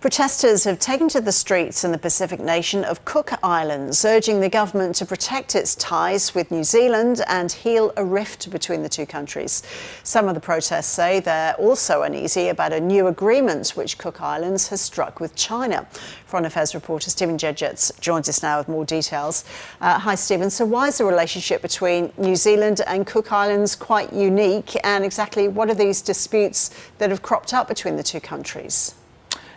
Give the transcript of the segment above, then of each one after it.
Protesters have taken to the streets in the Pacific nation of Cook Islands, urging the government to protect its ties with New Zealand and heal a rift between the two countries. Some of the protests say they're also uneasy about a new agreement which Cook Islands has struck with China. Foreign Affairs reporter Stephen Jedgetts joins us now with more details. Hi Stephen, so why is the relationship between New Zealand and Cook Islands quite unique, and exactly what are these disputes that have cropped up between the two countries?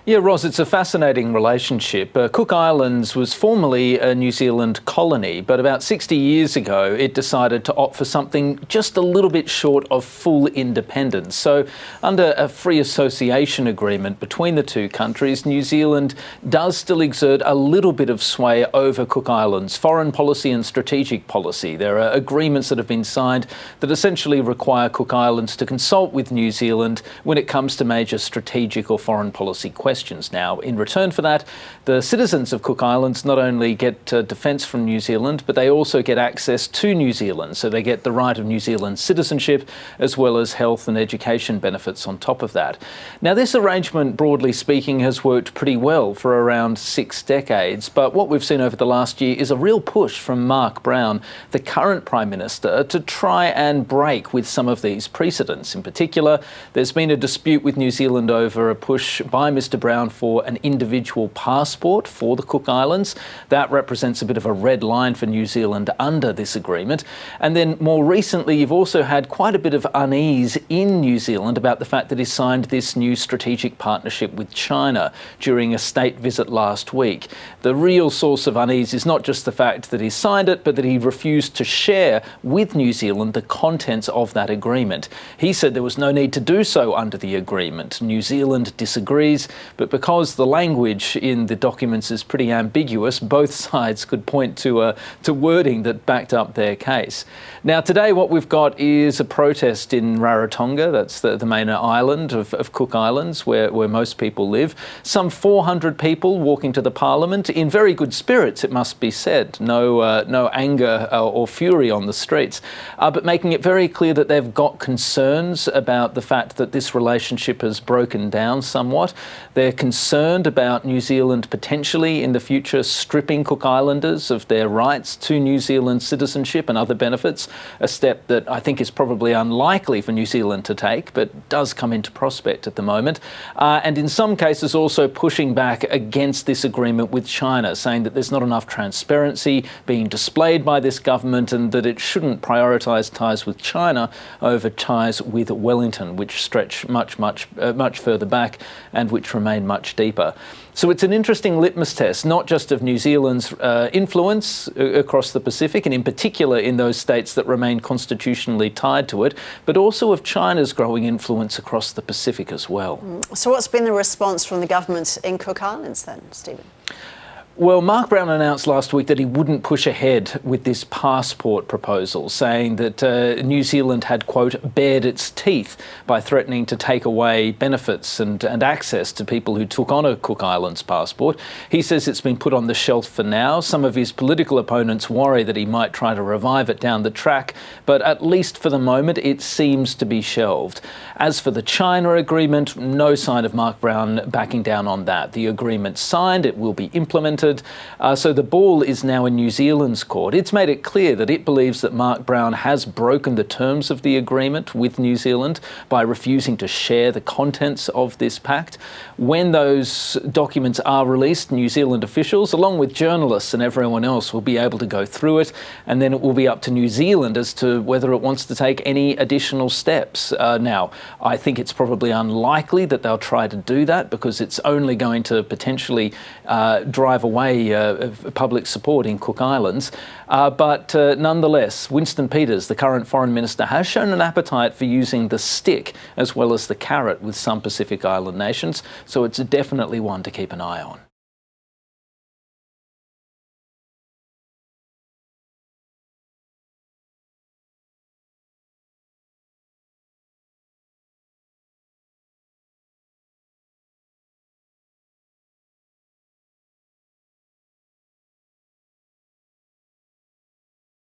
Yeah, Ros, it's a fascinating relationship. Cook Islands was formerly a New Zealand colony, but about 60 years ago it decided to opt for something just a little bit short of full independence. So under a free association agreement between the two countries, New Zealand does still exert a little bit of sway over Cook Islands' foreign policy and strategic policy. There are agreements that have been signed that essentially require Cook Islands to consult with New Zealand when it comes to major strategic or foreign policy questions. Now, in return for that, the citizens of Cook Islands not only get defence from New Zealand, but they also get access to New Zealand. So they get the right of New Zealand citizenship, as well as health and education benefits on top of that. Now, this arrangement, broadly speaking, has worked pretty well for around 6 decades. But what we've seen over the last year is a real push from Mark Brown, the current Prime Minister, to try and break with some of these precedents. In particular, there's been a dispute with New Zealand over a push by Mr. Brown for an individual passport for the Cook Islands. That represents a bit of a red line for New Zealand under this agreement. And then more recently, you've also had quite a bit of unease in New Zealand about the fact that he signed this new strategic partnership with China during a state visit last week. The real source of unease is not just the fact that he signed it, but that he refused to share with New Zealand the contents of that agreement. He said there was no need to do so under the agreement. New Zealand disagrees, but because the language in the documents is pretty ambiguous, both sides could point to wording that backed up their case. Now, today what we've got is a protest in Rarotonga. That's the main island of Cook Islands, where most people live. Some 400 people walking to the Parliament in very good spirits, it must be said. No anger or fury on the streets, but making it very clear that they've got concerns about the fact that this relationship has broken down somewhat. They're concerned about New Zealand potentially in the future stripping Cook Islanders of their rights to New Zealand citizenship and other benefits, a step that I think is probably unlikely for New Zealand to take, but does come into prospect at the moment. And in some cases also pushing back against this agreement with China, saying that there's not enough transparency being displayed by this government and that it shouldn't prioritise ties with China over ties with Wellington, which stretch much further back and which remain much deeper. So it's an interesting litmus test, not just of New Zealand's influence across the Pacific, and in particular in those states that remain constitutionally tied to it, but also of China's growing influence across the Pacific as well. So what's been the response from the government in Cook Islands then, Stephen? Well, Mark Brown announced last week that he wouldn't push ahead with this passport proposal, saying that New Zealand had, quote, bared its teeth by threatening to take away benefits and access to people who took on a Cook Islands passport. He says it's been put on the shelf for now. Some of his political opponents worry that he might try to revive it down the track, but at least for the moment it seems to be shelved. As for the China agreement, no sign of Mark Brown backing down on that. The agreement's signed, it will be implemented. So the ball is now in New Zealand's court. It's made it clear that it believes that Mark Brown has broken the terms of the agreement with New Zealand by refusing to share the contents of this pact. When those documents are released, New Zealand officials, along with journalists and everyone else, will be able to go through it, and then it will be up to New Zealand as to whether it wants to take any additional steps. Now, I think it's probably unlikely that they'll try to do that, because it's only going to potentially drive away public support in Cook Islands. But nonetheless, Winston Peters, the current Foreign Minister, has shown an appetite for using the stick as well as the carrot with some Pacific Island nations. So it's definitely one to keep an eye on.